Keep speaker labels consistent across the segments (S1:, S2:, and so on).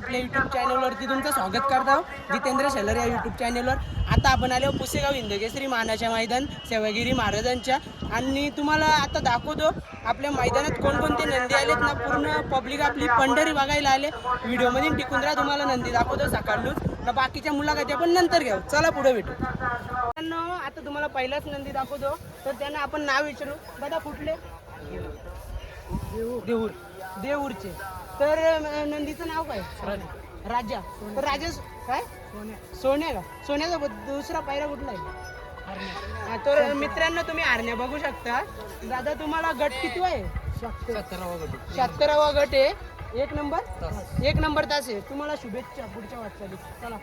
S1: आपल्या यूट्यूब चॅनलवरती तुमचं स्वागत करतो जितेंद्र शेलर या यूट्यूब चॅनलवर। आता आपण आलो पुसेगाव हिंदकेसरी मानाच्या मैदान सेवागिरी महाराजांच्या, आणि तुम्हाला आता दाखवतो आपल्या मैदानात कोणकोणते नंदी आलेत ना। पूर्ण पब्लिक आपली पंढरी बघायला आले। व्हिडिओमध्ये टिकून राहा, तुम्हाला नंदी दाखवतो सकाळूच ना। बाकीच्या मुलाखती आपण नंतर घेऊ, चला पुढे भेटू। आता तुम्हाला पहिलाच नंदी दाखवतो, तर त्यांना आपण नाव विचारू। दादा कुठले? देऊर, देऊरचे। तर नंदीचं नाव काय? राजा। तर राजा काय? सोन्या का? सोन्याचा दुसरा पायरा कुठला आहे? तर मित्रांनो तुम्ही आरण्या बघू शकता। दादा तुम्हाला गट किती आहे? 76वा गट आहे। एक नंबर तास आहे। तुम्हाला शुभेच्छा पुढच्या वाटचालीत, चला।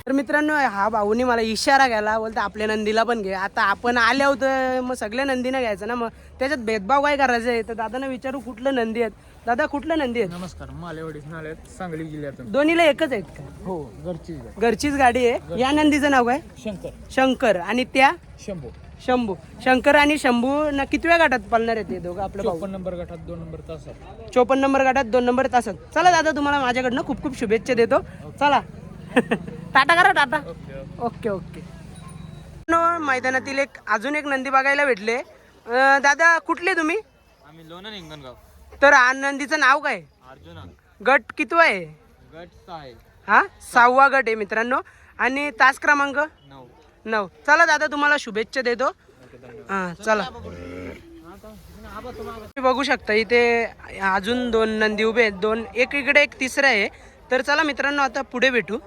S1: तर मित्रांनो हा भाऊनी मला इशारा केला, बोलता आपल्या नंदीला पण घे। आता आपण आले होतं मग सगळ्या नंदीनं घ्यायचं ना, मग त्याच्यात भेदभाव काय करायचं आहे? तर दादांना विचारू कुठलं नंदी आहेत। दादा कुठलं नंदी आहेत?
S2: नमस्कार, मालेवाडीत नाले सांगली जिल्ह्यातून।
S1: दोन्हीला एकच आहेत का?
S2: हो,
S1: घरचीच गाडी आहे। या नंदीचं नाव काय? शंकर आणि त्या शंभू। शंकर आणि शंभू ना कितव्या गटात पळणार आहेत ते दोघं? आपलं
S2: 54 नंबर गटात 2 नंबर तासात।
S1: 54 नंबर गटात 2 नंबर तासात। चला दादा तुम्हाला माझ्याकडनं खूप खूप शुभेच्छा देतो, चला। टाटा करा, टाटा। Okay okay. मैदानातील अजून एक नंदी बघायला भेटले। दादा कुठले तुम्ही?
S2: आम्ही लोणन हिंगणगाव।
S1: तर नंदीचं नाव काय?
S2: अर्जुना।
S1: गट किती आहे?
S2: गट 6 आहे।
S1: हा 6वा गट आहे मित्रांनो। आणि तास क्रमांक 9। चला दादा तुम्हाला शुभेच्छा देतो, हा चला। तुम्ही बघू शकता इथे अजून 2 नंदी उभे आहेत, 2 एक इकडे एक तिसरा आहे। तर चला मित्रांनो आता पुढे भेटू।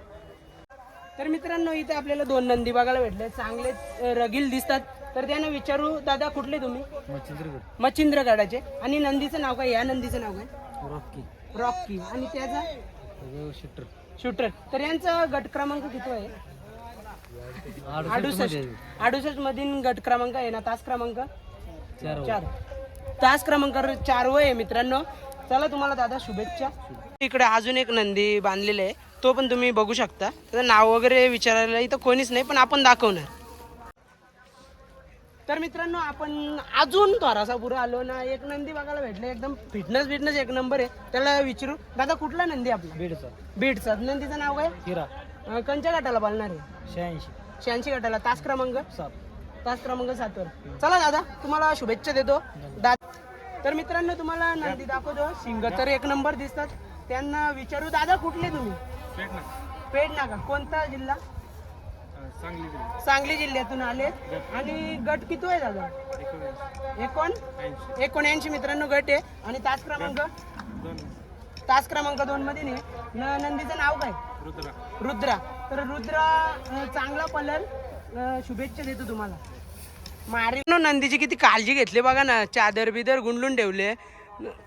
S1: तर मित्रांनो इथे आपल्याला 2 नंदी बघायला भेटले, चांगले रगील दिसतात। तर त्यांना विचारू, दादा कुठले तुम्ही? मच्छिंद्रगडाचे। आणि नंदीचं नाव काय? या नंदीचं नाव काय? रॉकी। आणि त्याचा? शूटर। तर यांचा गट क्रमांक किती आहे? 68 मधील गट क्रमांक आहे ना। तास क्रमांक 4। तास क्रमांक 4 आहे मित्रांनो। चला तुम्हाला दादा शुभेच्छा। इकडे अजून एक नंदी बांधलेला आहे, तो पण तुम्ही बघू शकता। त्याचं नाव वगैरे विचारायला इथं कोणीच नाही, पण आपण दाखवणार। तर मित्रांनो आपण अजून थोडासा पुढे आलो ना, एक नंदी बघायला भेटले, एकदम फिटनेस एक नंबर आहे। त्याला विचारू, दादा कुठला नंदी आपला? बीडचा। नंदीचं नाव काय? हिरा। कोणत्या गटाला पाळणार आहे? 86 गटाला। तास क्रमांक 7 वर। चला दादा तुम्हाला शुभेच्छा देतो तर मित्रांनो तुम्हाला नंदी दाखवतो, शिंग तर एक नंबर दिसतात। त्यांना विचारू, दादा कुठले तुम्ही? पेडना का? कोणता जिल्हा? सांगली जिल्ह्यातून आले। आणि गट किती आहे दादा? 79 मित्रांनो गट आहे। आणि तास क्रमांक 2 मध्ये नंदीचं नाव काय? रुद्रा। तर रुद्रा चांगला पलर, शुभेच्छा देतो तुम्हाला। मारीनो नंदीची किती काळजी घेतली बघा ना, चादर बिदर गुंडलून ठेवले,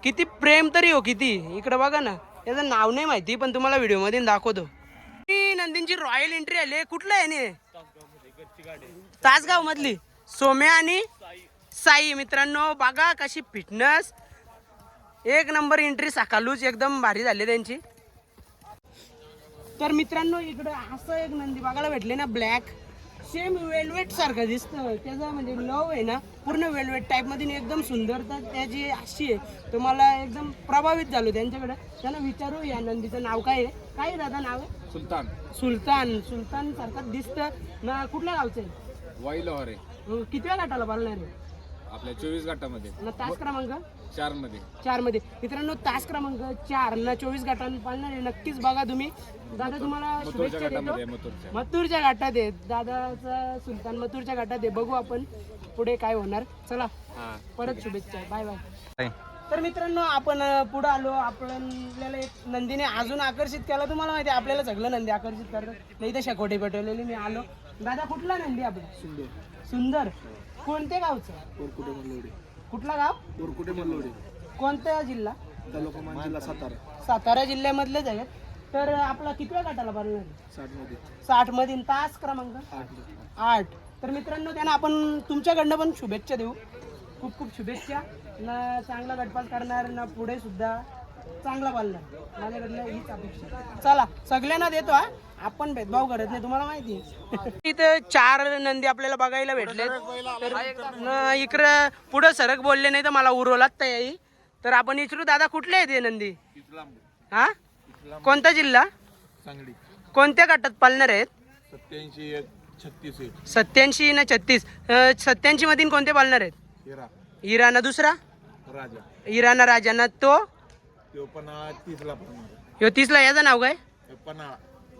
S1: किती प्रेम तरी हो किती। इकडे बघा ना, त्याचं नाव नाही माहिती पण तुम्हाला व्हिडिओ मध्ये दाखवतो। नंदींची रॉयल एंट्री आली। कुठलं आहे? तासगाव मधली सोम्या आणि साई। मित्रांनो बघा कशी फिटनेस, एक नंबर एंट्री सकाळूच एकदम भारी झाली त्यांची। तर मित्रांनो इकडे असं एक नंदी बघायला भेटले ना, ब्लॅक सेम वेलवेट सारखं दिसतं। त्याचा म्हणजे लव आहे ना, पूर्ण वेलवेट टाईप मध्ये एकदम सुंदरता त्याची अशी आहे। तुम्हाला एकदम प्रभावित झालो त्यांच्याकडे। त्यांना विचारू या नंदीचं नाव काय आहे? काय दादा नाव आहे? सुलतान सारखं दिसतं ना। कुठल्या गावचं आहे?
S2: वाईलोहारे।
S1: कितव्या गटाला पाळणार आहे?
S2: आपल्या 24 गटामध्ये
S1: ना। तास क्रमांक
S2: 4
S1: मध्ये मित्रांनो। तास क्रमांक 4 ना 24 गटांना पाळणार आहे। नक्कीच बघा तुम्ही। दादा तुम्हाला शुभेच्छा देतो। मथुरच्या गटात आहे दादाचा सुलतान, मथुरच्या गटात आहे। बघू आपण पुढे काय होणार, चला परत शुभेच्छा, बाय बाय। तर मित्रांनो आपण पुढे आलो, आपल्याला एक नंदीने अजून आकर्षित केला। तुम्हाला माहिती आहे आपल्याला सगळं नंदी आकर्षित करतात। नाही तर शकोटी पेटवलेली मी आलो। दादा कुठला नंदी आपला? सुंदर। कोणत्या गावचं? कुठला गाव? कोणता जिल्हा? सातारा जिल्ह्यामधलेच आहेत। तर आपला कितव्या गटाला पाळणार? 60 मध्ये। तास क्रमांक 8। तर मित्रांनो त्यांना आपण तुमच्याकडनं पण शुभेच्छा देऊ, खूप खूप शुभेच्छा ना। चांगला गटपास करणार ना, पुढे सुद्धा चांगला पाळणार, माझ्याकडनं हीच अपेक्षा। चला सगळ्यांना देतो, हा आपण भेदभाव करत नाही, तुम्हाला माहिती आहे। इथं 4 नंदी आपल्याला बघायला भेटले। तर इकडं पुढं सरक बोलले नाही तर मला उरवलात येईल। तर आपण विचारू, दादा कुठले आहेत हे नंदी? हा कोणता जिल्हा?
S3: सांगली.
S1: कोणत्या गटात पालणार आहेत?
S3: 87 36 आहे.
S1: 87 ना 36. 87 मधील कोणते पालणार आहेत?
S3: हिरा
S1: इरा ना दुसरा?
S3: राजा
S1: इराणा राजा ना तो
S3: तो पण 30 ला पडणार.
S1: ह्यो 30ला. याचं नाव काय?
S3: पन्हा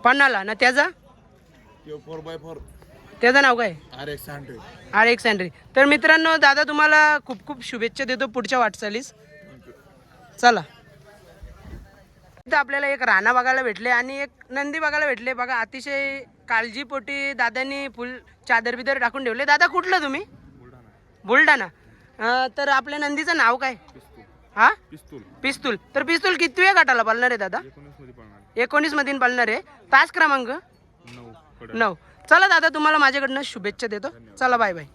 S1: पन्नाला ना त्याचा?
S3: तो 4x4
S1: त्याचं नाव काय?
S3: RX 100.
S1: RX Henry. तर मित्रांनो दादा तुम्हाला खूप खूप शुभेच्छा देतो पुढच्या वाटचालीस. चला, इथं आपल्याला एक राणा बघायला भेटले आणि एक नंदी बघायला भेटले. बघा अतिशय काळजीपोटी दादांनी फुल चादर बिदर टाकून ठेवले. दादा कुठलं तुम्ही? बुलढाणा. तर आपल्या नंदीचं नाव काय? हा, पिस्तूल. तर पिस्तूल कितव्या गटाला पालणार आहे दादा? 19 मधील पालणार आहे. तास क्रमांक 9. चला दादा तुम्हाला माझ्याकडनं शुभेच्छा देतो. चला बाय बाय.